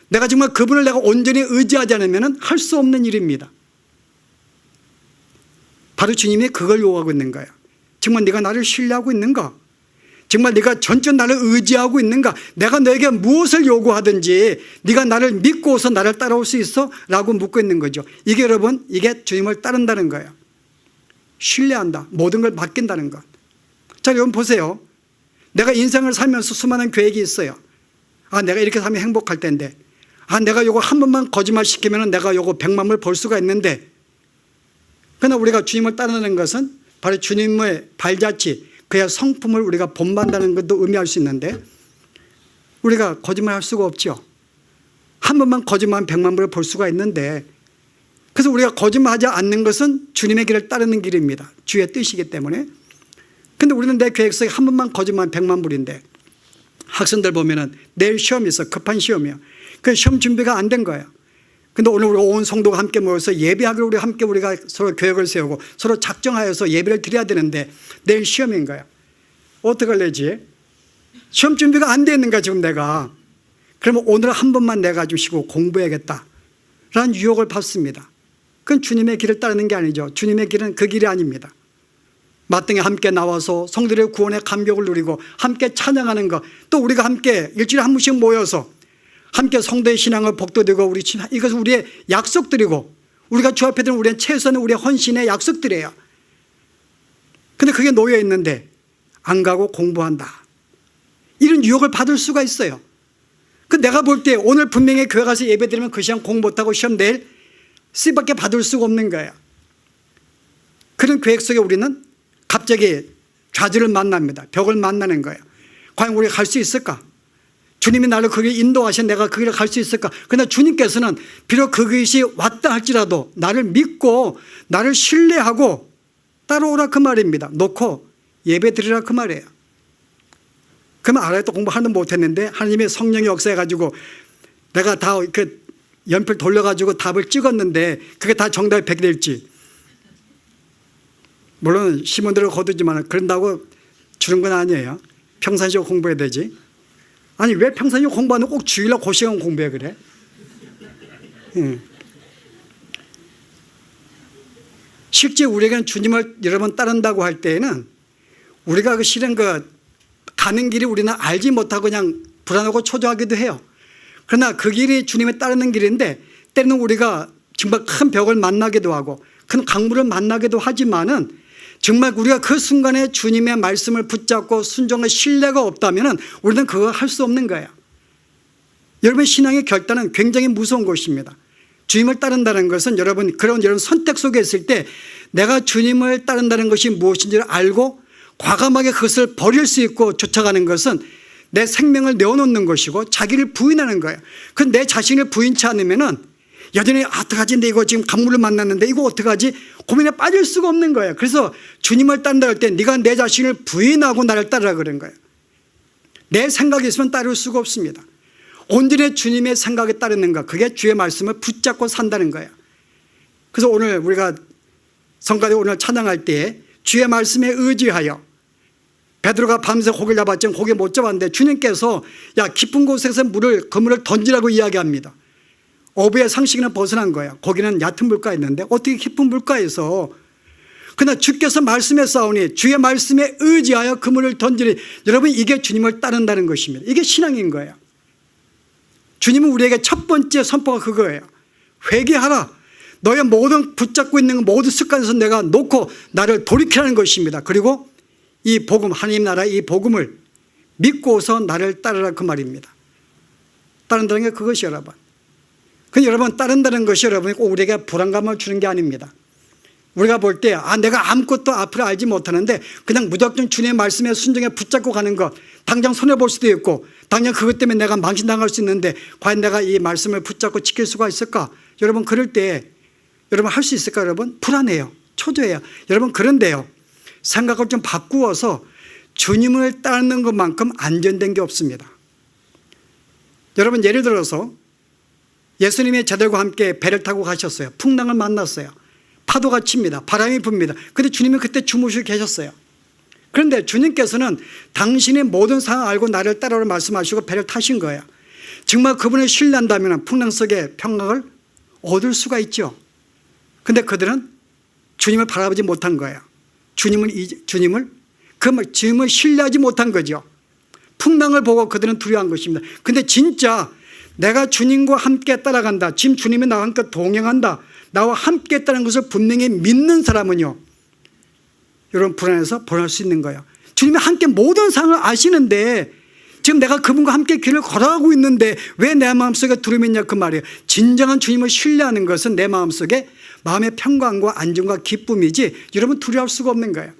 Speaker 1: 내가 정말 그분을 내가 온전히 의지하지 않으면 할 수 없는 일입니다. 바로 주님이 그걸 요구하고 있는 거예요. 정말 네가 나를 신뢰하고 있는가? 정말 네가 전적으로 나를 의지하고 있는가? 내가 너에게 무엇을 요구하든지 네가 나를 믿고서 나를 따라올 수 있어? 라고 묻고 있는 거죠. 이게 여러분, 이게 주님을 따른다는 거예요. 신뢰한다. 모든 걸 맡긴다는 것. 자, 여러분 보세요. 내가 인생을 살면서 수많은 계획이 있어요. 내가 이렇게 살면 행복할 텐데, 내가 요거 한 번만 거짓말 시키면 내가 요거 100만 불 벌 수가 있는데. 그러나 우리가 주님을 따르는 것은 바로 주님의 발자취, 그의 성품을 우리가 본받는다는 것도 의미할 수 있는데, 우리가 거짓말할 수가 없죠. 한 번만 거짓말하면 100만 불을 벌 수가 있는데, 그래서 우리가 거짓말하지 않는 것은 주님의 길을 따르는 길입니다. 주의 뜻이기 때문에. 근데 우리는 내 계획 속에 한 번만 거짓말하면 100만 불인데, 학생들 보면은 내일 시험이 있어. 급한 시험이야. 그 시험 준비가 안 된 거예요. 근데 오늘 우리 온 성도가 함께 모여서 예배하기로 우리가 서로 계획을 세우고 서로 작정하여서 예배를 드려야 되는데 내일 시험인 거야. 어떻게 할래지? 시험 준비가 안 돼 있는 거야 지금 내가. 그러면 오늘 한 번만 내가 좀 쉬고 공부해야겠다 라는 유혹을 받습니다. 그건 주님의 길을 따르는 게 아니죠. 주님의 길은 그 길이 아닙니다. 마땅히 함께 나와서 성도들의 구원의 감격을 누리고 함께 찬양하는 것, 또 우리가 함께 일주일에 한 번씩 모여서 함께 성도의 신앙을 복돋이고 이것은 우리의 약속들이고 우리가 주 앞에 드는 우리의 최소한의 우리의 헌신의 약속들이에요. 근데 그게 놓여 있는데 안 가고 공부한다, 이런 유혹을 받을 수가 있어요. 그 내가 볼 때 오늘 분명히 교회 가서 예배 드리면 그 시간 공부 못하고 시험 내일 C밖에 받을 수가 없는 거예요. 그런 계획 속에 우리는 갑자기 좌절을 만납니다. 벽을 만나는 거예요. 과연 우리가 갈 수 있을까? 주님이 나를 그 길 인도하신 내가 그 길을 갈 수 있을까? 그러나 주님께서는 비록 그 것이 왔다 할지라도 나를 믿고 나를 신뢰하고 따라오라 그 말입니다. 놓고 예배 드리라 그 말이에요. 그러면 알아요. 또 공부 하나도 못했는데 하나님의 성령이 역사해가지고 내가 다 그 연필 돌려가지고 답을 찍었는데 그게 다 정답이 100이 될지. 물론 시몬들을 거두지만 그런다고 주는 건 아니에요. 평상시에 공부해야 되지. 아니 왜 평상시에 공부하는 꼭 주일날 그 시간 공부해 그래? 실제 우리에게는 주님을 여러 번 따른다고 할 때에는 우리가 그 실은 그 가는 길이 우리는 알지 못하고 그냥 불안하고 초조하기도 해요. 그러나 그 길이 주님의 따르는 길인데 때로는 우리가 정말 큰 벽을 만나기도 하고 큰 강물을 만나기도 하지만은 정말 우리가 그 순간에 주님의 말씀을 붙잡고 순종의 신뢰가 없다면 우리는 그거 할 수 없는 거예요. 여러분 신앙의 결단은 굉장히 무서운 것입니다. 주님을 따른다는 것은 여러분 그런 선택 속에 있을 때 내가 주님을 따른다는 것이 무엇인지를 알고 과감하게 그것을 버릴 수 있고 쫓아가는 것은 내 생명을 내어놓는 것이고 자기를 부인하는 거예요. 그 내 자신을 부인치 않으면은 여전히 어떡하지? 내 이거 지금 강물을 만났는데 이거 어떡하지? 고민에 빠질 수가 없는 거예요. 그래서 주님을 따른다 할 때 네가 내 자신을 부인하고 나를 따르라 그런 거예요. 내 생각이 있으면 따를 수가 없습니다. 온전히 주님의 생각에 따르는 것, 그게 주의 말씀을 붙잡고 산다는 거예요. 그래서 오늘 우리가 성가대 오늘 찬양할 때 주의 말씀에 의지하여 베드로가 밤새 고기를 잡았지만 고기 못 잡았는데 주님께서 야 깊은 곳에서 그물을 던지라고 이야기합니다. 어부의 상식에는 벗어난 거예요. 거기는 얕은 물가에 있는데 어떻게 깊은 물가에서. 그러나 주께서 말씀했사오니 주의 말씀에 의지하여 그물을 던지리. 여러분 이게 주님을 따른다는 것입니다. 이게 신앙인 거예요. 주님은 우리에게 첫 번째 선포가 그거예요. 회개하라. 너의 모든 붙잡고 있는 모든 습관에서 내가 놓고 나를 돌이키라는 것입니다. 그리고 이 복음, 하나님 나라의 이 복음을 믿고서 나를 따르라 그 말입니다. 따른다는 게 그것이 여러분. 근데 여러분 따른다는 것이 여러분이 꼭 우리에게 불안감을 주는 게 아닙니다. 우리가 볼 때 내가 아무것도 앞으로 알지 못하는데 그냥 무작정 주님의 말씀에 순종에 붙잡고 가는 것, 당장 손해볼 수도 있고 당장 그것 때문에 내가 망신당할 수 있는데 과연 내가 이 말씀을 붙잡고 지킬 수가 있을까? 여러분 그럴 때 여러분 할 수 있을까? 여러분 불안해요. 초조해요. 여러분 그런데요, 생각을 좀 바꾸어서 주님을 따르는 것만큼 안전된 게 없습니다. 여러분 예를 들어서 예수님이 제자들과 함께 배를 타고 가셨어요. 풍랑을 만났어요. 파도가 칩니다. 바람이 붑니다. 그런데 주님이 그때 주무시고 계셨어요. 그런데 주님께서는 당신의 모든 상황을 알고 나를 따라오라 말씀하시고 배를 타신 거예요. 정말 그분을 신뢰한다면 풍랑 속에 평강을 얻을 수가 있죠. 그런데 그들은 주님을 바라보지 못한 거예요. 주님을 신뢰하지 못한 거죠. 풍랑을 보고 그들은 두려워한 것입니다. 그런데 진짜 내가 주님과 함께 따라간다, 지금 주님이 나와 함께 동행한다, 나와 함께 했다는 것을 분명히 믿는 사람은요, 여러분 불안해서 불안할 수 있는 거예요. 주님이 함께 모든 상황을 아시는데 지금 내가 그분과 함께 길을 걸어가고 있는데 왜 내 마음속에 두려움이 있냐 그 말이에요. 진정한 주님을 신뢰하는 것은 내 마음속에 마음의 평강과 안정과 기쁨이지 여러분 두려워할 수가 없는 거예요.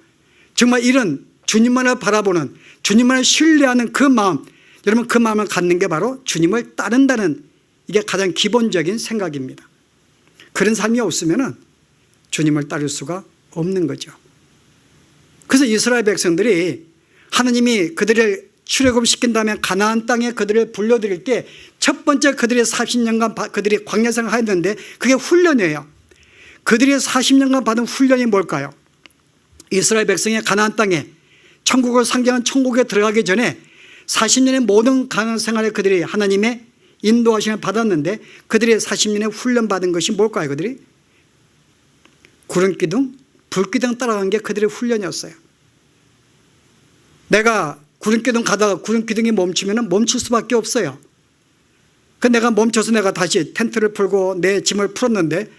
Speaker 1: 정말 이런 주님만을 바라보는, 주님만을 신뢰하는 그 마음, 여러분 그 마음을 갖는 게 바로 주님을 따른다는, 이게 가장 기본적인 생각입니다. 그런 삶이 없으면 주님을 따를 수가 없는 거죠. 그래서 이스라엘 백성들이 하나님이 그들을 출애굽시킨 다음에 가나안 땅에 그들을 불러들일 때 첫 번째 그들의 40년간 그들이 광야생활을 했는데 그게 훈련이에요. 그들이 40년간 받은 훈련이 뭘까요? 이스라엘 백성이 가나안 땅에 천국을 상징하는 천국에 들어가기 전에 40년의 모든 가나안 생활에 그들이 하나님의 인도하심을 받았는데 그들이 40년의 훈련받은 것이 뭘까요? 그들이 구름기둥, 불기둥 따라간 게 그들의 훈련이었어요. 내가 구름기둥 가다가 구름기둥이 멈추면 멈출 수밖에 없어요. 그 내가 멈춰서 내가 다시 텐트를 풀고 내 짐을 풀었는데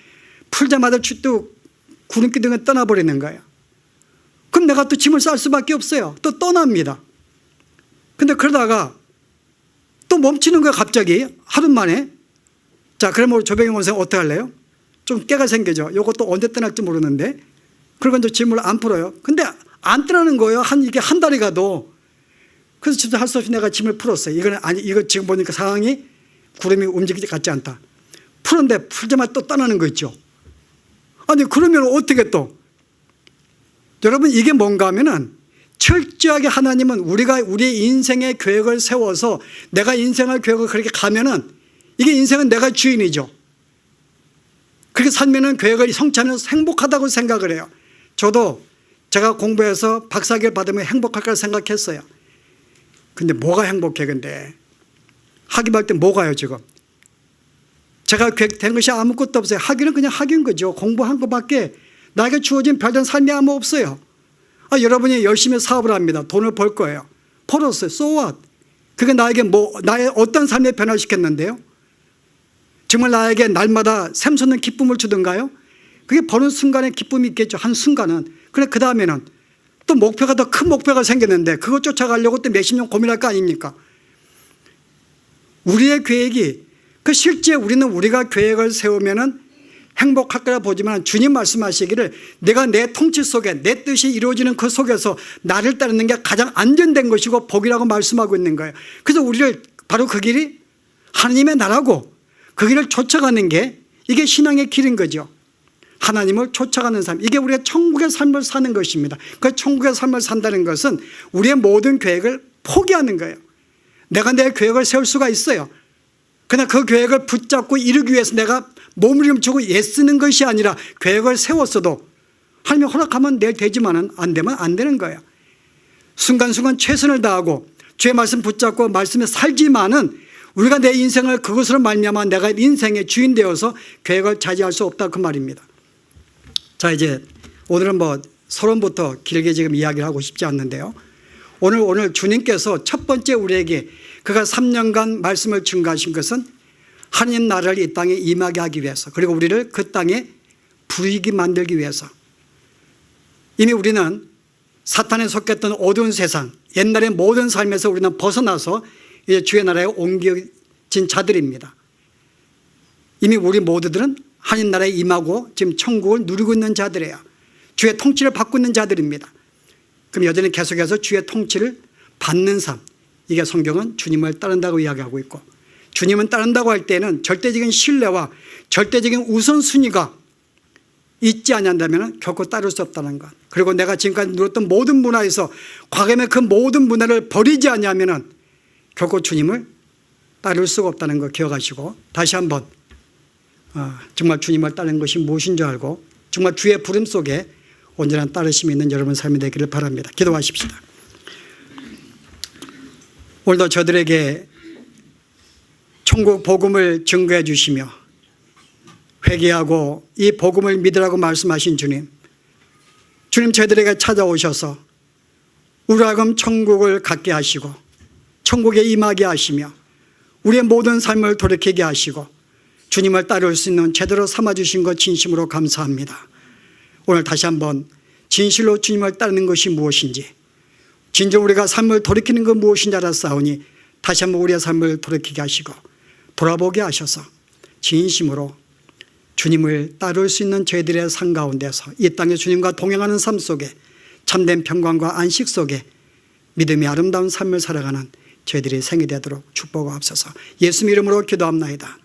Speaker 1: 풀자마자 또 구름기둥이 떠나버리는 거예요. 그럼 내가 또 짐을 쌀 수밖에 없어요. 또 떠납니다. 근데 그러다가 또 멈추는 거예요. 갑자기 하루 만에. 자, 그러면 조병영 원생 어떻게 할래요? 좀 깨가 생기죠. 이것도 언제 떠날지 모르는데. 그리고 이제 짐을 안 풀어요. 근데 안 떠나는 거예요. 이게 한 달이 가도. 그래서 진짜 할 수 없이 내가 짐을 풀었어요. 이거는 아니, 이거 지금 보니까 상황이 구름이 움직이지 같지 않다. 푸는데 풀자마자 또 떠나는 거 있죠. 아니, 그러면 어떻게 또? 여러분, 이게 뭔가 하면은 철저하게 하나님은 우리가 우리의 인생의 계획을 세워서 내가 인생의 계획을 그렇게 가면은 이게 인생은 내가 주인이죠. 그렇게 살면은 계획을 성취하면 행복하다고 생각을 해요. 저도 제가 공부해서 박사학위를 받으면 행복할까 생각했어요. 근데 뭐가 행복해 근데. 학위 받을 때 뭐가요 지금. 제가 계획된 것이 아무것도 없어요. 학위는 그냥 학위인 거죠. 공부한 것밖에 나에게 주어진 별다른 삶이 아무 없어요. 여러분이 열심히 사업을 합니다. 돈을 벌 거예요. 벌었어요. So what? 그게 나에게 나의 어떤 삶에 변화시켰는데요? 정말 나에게 날마다 샘솟는 기쁨을 주던가요? 그게 버는 순간에 기쁨이 있겠죠. 한 순간은. 그래 그 다음에는 또 목표가 더 큰 목표가 생겼는데 그거 쫓아가려고 또 몇십 년 고민할 거 아닙니까? 우리의 계획이 실제 우리는 우리가 계획을 세우면은 행복할 거라 보지만 주님 말씀하시기를 내가 내 통치 속에 내 뜻이 이루어지는 그 속에서 나를 따르는 게 가장 안전된 것이고 복이라고 말씀하고 있는 거예요. 그래서 우리를 바로 그 길이 하나님의 나라고 그 길을 쫓아가는 게 이게 신앙의 길인 거죠. 하나님을 쫓아가는 삶, 이게 우리가 천국의 삶을 사는 것입니다. 그 천국의 삶을 산다는 것은 우리의 모든 계획을 포기하는 거예요. 내가 내 계획을 세울 수가 있어요. 그러나 그 계획을 붙잡고 이루기 위해서 내가 몸을 움츠고 애쓰는 것이 아니라 계획을 세웠어도 하나님이 허락하면 내일 되지만은 안 되면 안 되는 거예요. 순간순간 최선을 다하고 주의 말씀 붙잡고 말씀에 살지만은 우리가 내 인생을 그것으로 말미암아 내가 인생의 주인 되어서 계획을 차지할 수 없다 그 말입니다. 자, 이제 오늘은 서론부터 길게 지금 이야기를 하고 싶지 않는데요. 오늘 주님께서 첫 번째 우리에게 그가 3년간 말씀을 증거하신 것은 하나님 나라를 이 땅에 임하게 하기 위해서, 그리고 우리를 그 땅에 불이익이 만들기 위해서. 이미 우리는 사탄에 속했던 어두운 세상, 옛날의 모든 삶에서 우리는 벗어나서 이제 주의 나라에 옮겨진 자들입니다. 이미 우리 모두들은 하나님 나라에 임하고 지금 천국을 누리고 있는 자들이에요. 주의 통치를 받고 있는 자들입니다. 그럼 여전히 계속해서 주의 통치를 받는 삶, 이게 성경은 주님을 따른다고 이야기하고 있고, 주님은 따른다고 할 때는 절대적인 신뢰와 절대적인 우선순위가 있지 않는다면 결코 따를 수 없다는 것. 그리고 내가 지금까지 누렸던 모든 문화에서 과거의 그 모든 문화를 버리지 않냐면 결코 주님을 따를 수가 없다는 거 기억하시고, 다시 한번 정말 주님을 따르는 것이 무엇인 줄 알고 정말 주의 부름 속에 온전한 따르심이 있는 여러분 삶이 되기를 바랍니다. 기도하십시다. 오늘도 저들에게 천국 복음을 증거해 주시며 회개하고 이 복음을 믿으라고 말씀하신 주님, 저희들에게 찾아오셔서 우리 하여금 천국을 갖게 하시고 천국에 임하게 하시며 우리의 모든 삶을 돌이키게 하시고 주님을 따를 수 있는 제대로 삼아주신 것 진심으로 감사합니다. 오늘 다시 한번 진실로 주님을 따르는 것이 무엇인지, 진정 우리가 삶을 돌이키는 것 무엇인지 알았사오니 다시 한번 우리의 삶을 돌이키게 하시고 돌아보게 하셔서 진심으로 주님을 따를 수 있는 저희들의 삶 가운데서 이 땅에 주님과 동행하는 삶 속에 참된 평강과 안식 속에 믿음의 아름다운 삶을 살아가는 저희들이 생이 되도록 축복하옵소서. 예수 이름으로 기도합나이다.